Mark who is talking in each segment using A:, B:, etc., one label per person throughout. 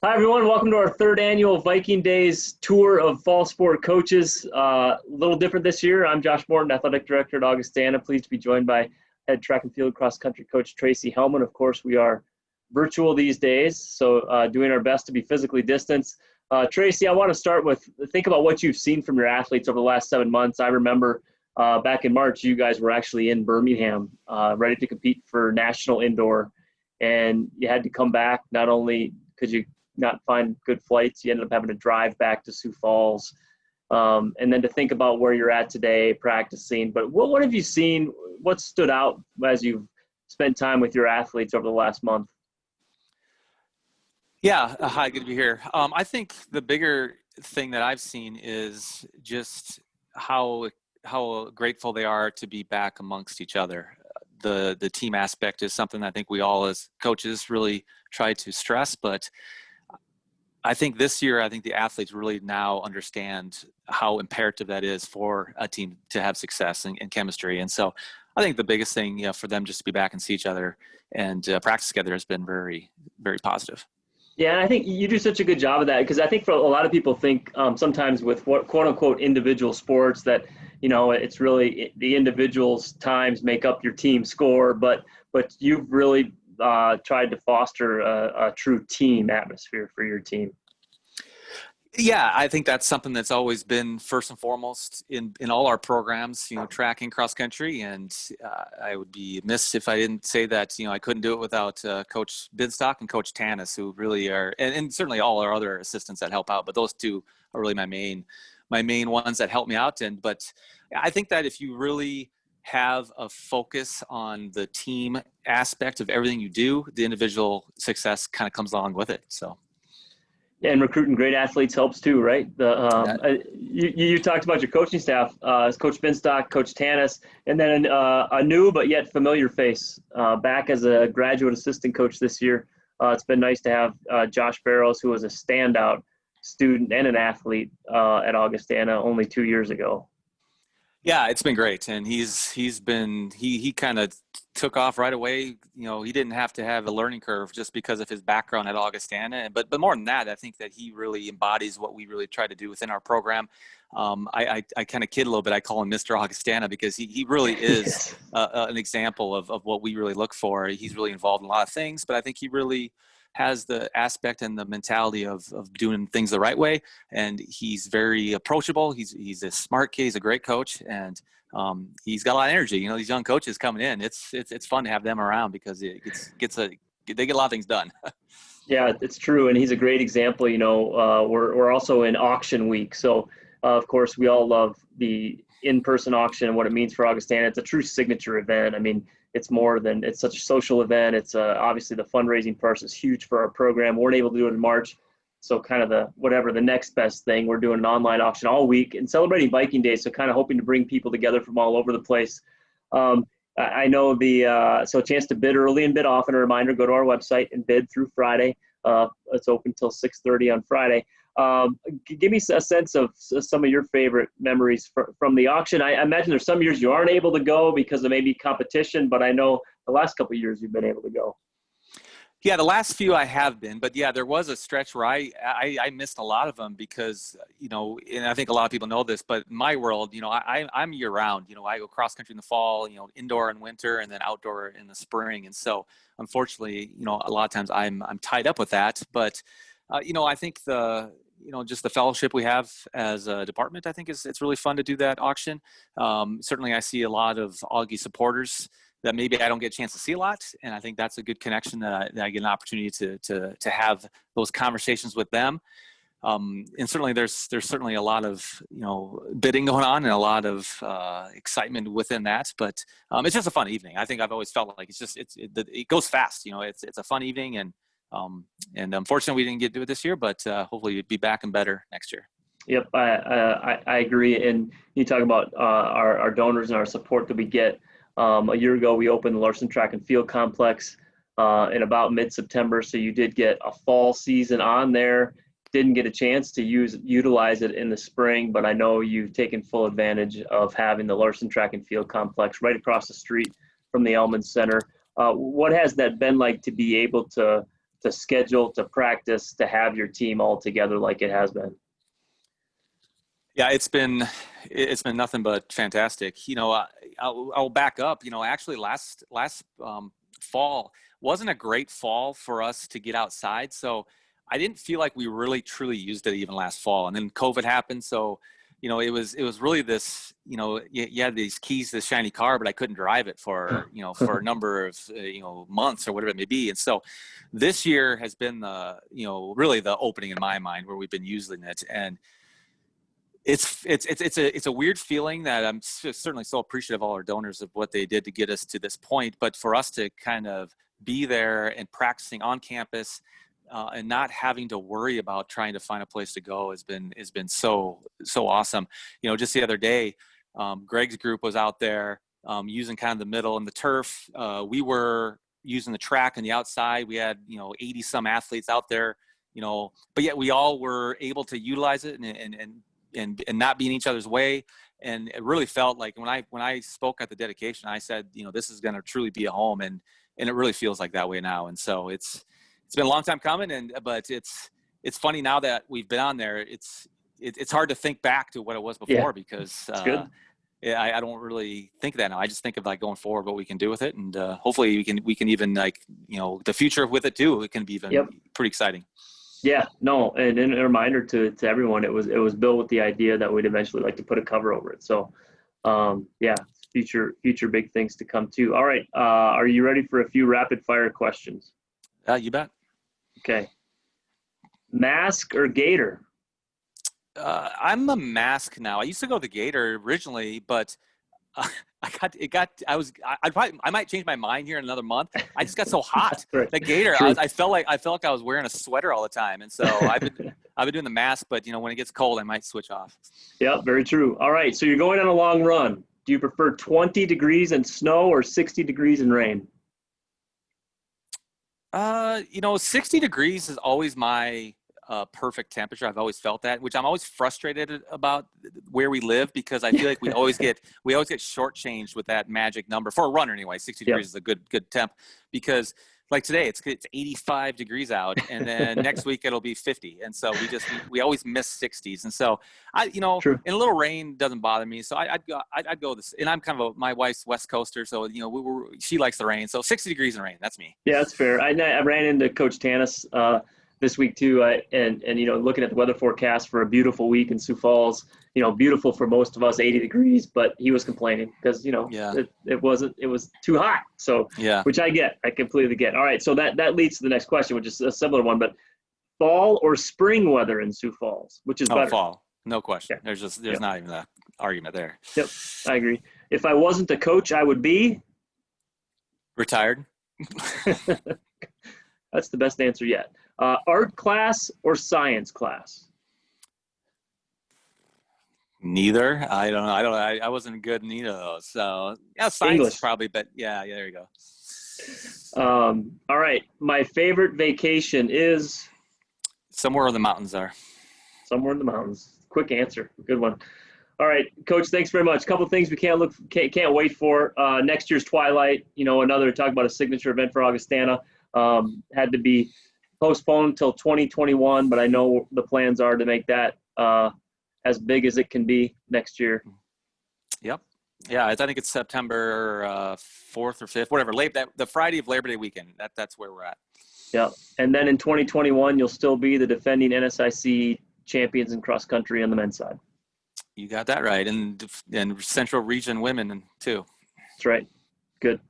A: Hi, everyone. Welcome to our third annual Viking Days tour of fall sport coaches. A little different this year. I'm Josh Morton, Athletic Director at Augustana. Pleased to be joined by head track and field cross country coach Tracy Hellman. Of course, we are virtual these days, so doing our best to be physically distanced. Tracy, I want to start with think about what you've seen from your athletes over the last 7 months. I remember back in March, you guys were actually in Birmingham, ready to compete for national indoor, and you had to come back. Not only could you not find good flights, you ended up having to drive back to Sioux Falls, and then to think about where you're at today practicing. But what have you seen? What stood out as you've spent time with your athletes over the last month?
B: Yeah, hi, good to be here. I think the bigger thing that I've seen is just how grateful they are to be back amongst each other. The team aspect is something I think we all as coaches really try to stress, but I think this year, I think the athletes really now understand how imperative that is for a team to have success and chemistry. And so I think the biggest thing, for them just to be back and see each other and practice together has been very, very positive.
A: Yeah, and I think you do such a good job of that, because I think for a lot of people think sometimes with what quote unquote individual sports that, it's really the individuals' times make up your team score, but you've really tried to foster a true team atmosphere for your team.
B: Yeah, I think that's something that's always been first and foremost in all our programs, track and cross country. And I would be amiss if I didn't say that, I couldn't do it without Coach Bidstock and Coach Tanis, who really are, and certainly all our other assistants that help out. But those two are really my main ones that help me out. But I think that if you really have a focus on the team aspect of everything you do, the individual success kind of comes along with it. So.
A: And recruiting great athletes helps too, right? You talked about your coaching staff, Coach Binstock, Coach Tanis, and then a new but yet familiar face back as a graduate assistant coach this year. It's been nice to have Josh Barrows, who was a standout student and an athlete at Augustana only 2 years ago.
B: Yeah, it's been great, and he kind of took off right away. He didn't have to have a learning curve just because of his background at Augustana. But more than that, I think that he really embodies what we really try to do within our program. I kind of kid a little bit. I call him Mr. Augustana because he really is an example of what we really look for. He's really involved in a lot of things, but I think he really has the aspect and the mentality of doing things the right way. And he's very approachable. He's a smart kid. He's a great coach. And he's got a lot of energy. These young coaches coming in, it's fun to have them around because they get a lot of things done.
A: Yeah, it's true. And he's a great example. We're also in auction week. So of course we all love the in-person auction and what it means for Augustana. It's a true signature event. I mean, it's such a social event. It's obviously the fundraising part is huge for our program. We weren't able to do it in March. So kind of the next best thing, we're doing an online auction all week and celebrating Viking Days. So kind of hoping to bring people together from all over the place. I know so a chance to bid early and bid often. A reminder, go to our website and bid through Friday. It's open till 6:30 on Friday. Give me a sense of some of your favorite memories from the auction. I imagine there's some years you aren't able to go because of maybe competition, but I know the last couple of years you've been able to go.
B: Yeah, the last few I have been, but yeah, there was a stretch where I missed a lot of them because, and I think a lot of people know this, but in my world, I'm year round. I go cross country in the fall, indoor in winter, and then outdoor in the spring. And so unfortunately, a lot of times I'm tied up with that. But, I think just the fellowship we have as a department, I think it's really fun to do that auction. Certainly I see a lot of Augie supporters that maybe I don't get a chance to see a lot. And I think that's a good connection that I get an opportunity to have those conversations with them. And certainly there's certainly a lot of, bidding going on and a lot of excitement within that, but it's just a fun evening. I think I've always felt like it goes fast. It's a fun evening, and unfortunately we didn't get to do it this year, but hopefully we'll be back and better next year.
A: Yep, I agree. And you talk about our donors and our support that we get. A year ago, we opened the Larson Track and Field Complex in about mid-September. So you did get a fall season on there. Didn't get a chance to utilize it in the spring, but I know you've taken full advantage of having the Larson Track and Field Complex right across the street from the Elman Center. What has that been like to be able to to schedule, to practice, to have your team all together like it has been?
B: Yeah, it's been nothing but fantastic. I'll back up. Actually last fall wasn't a great fall for us to get outside. So I didn't feel like we really truly used it even last fall. And then COVID happened. So, it was really this, you had these keys to this shiny car, but I couldn't drive it for a number of, months or whatever it may be. And so this year has been really the opening in my mind where we've been using it. And it's a weird feeling that I'm certainly so appreciative of all our donors of what they did to get us to this point. But for us to kind of be there and practicing on campus and not having to worry about trying to find a place to go has been so awesome. Just the other day, Greg's group was out there using kind of the middle and the turf. We were using the track and the outside. We had 80 some athletes out there, but yet we all were able to utilize it and not be in each other's way. And it really felt like when I spoke at the dedication, I said, this is going to truly be a home, and it really feels like that way now. And so it's been a long time coming, but it's funny now that we've been on there. It's hard to think back to what it was before because I don't really think that now. I just think of like going forward, what we can do with it, and hopefully we can even the future with it too. It can be even pretty exciting.
A: Yeah, no, and a reminder to everyone, it was built with the idea that we'd eventually like to put a cover over it. So, future big things to come too. All right, are you ready for a few rapid fire questions?
B: You bet. Okay.
A: Mask or gator?
B: I'm a mask now. I used to go the gator originally, but I might change my mind here in another month. I just got so hot.
A: Right.
B: The gator, I felt like I was wearing a sweater all the time, and so I've been doing the mask. But when it gets cold, I might switch off. Yeah,
A: very true. All right, so you're going on a long run. Do you prefer 20 degrees and snow or 60 degrees and rain?
B: 60 degrees is always my perfect temperature. I've always felt that, which I'm always frustrated about where we live because I feel like we always get shortchanged with that magic number for a runner anyway. 60 degrees is a good temp because like today it's 85 degrees out, and then next week it'll be 50, and so we always miss 60s, and so
A: True.
B: And a little rain doesn't bother me, so I'd go this, and I'm kind of my wife's West Coaster, so she likes the rain, so 60 degrees and rain, that's me.
A: Yeah, that's fair. I ran into Coach Tanis this week too, and looking at the weather forecast for a beautiful week in Sioux Falls, beautiful for most of us, 80 degrees, but he was complaining because it was too hot. So which I completely get. All right, so that leads to the next question, which is a similar one, but fall or spring weather in Sioux Falls, which is better?
B: Fall, no question. Yeah. There's not even that argument there.
A: Yep, I agree. If I wasn't a coach, I would be
B: retired.
A: That's the best answer yet. Art class or science class?
B: Neither. I don't know. I wasn't good in either of those. So science English. Probably, but yeah, there you go.
A: All right. My favorite vacation is
B: somewhere where the mountains are.
A: Somewhere in the mountains. Quick answer. Good one. All right, Coach, thanks very much. A couple of things we can't wait for. Next year's Twilight, another talk about a signature event for Augustana. Had to be postponed until 2021, but I know the plans are to make that as big as it can be next year.
B: Yep. Yeah, I think it's September 4th or 5th, whatever. The Friday of Labor Day weekend. That's where we're at.
A: Yeah, and then in 2021, you'll still be the defending NSIC champions in cross country on the men's side.
B: You got that right, and Central Region women too.
A: That's right. Good.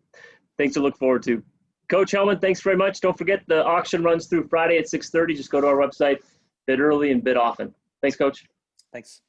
A: Things to look forward to. Coach Hellman, thanks very much. Don't forget the auction runs through Friday at 6:30. Just go to our website, bid early and bid often. Thanks, Coach.
B: Thanks.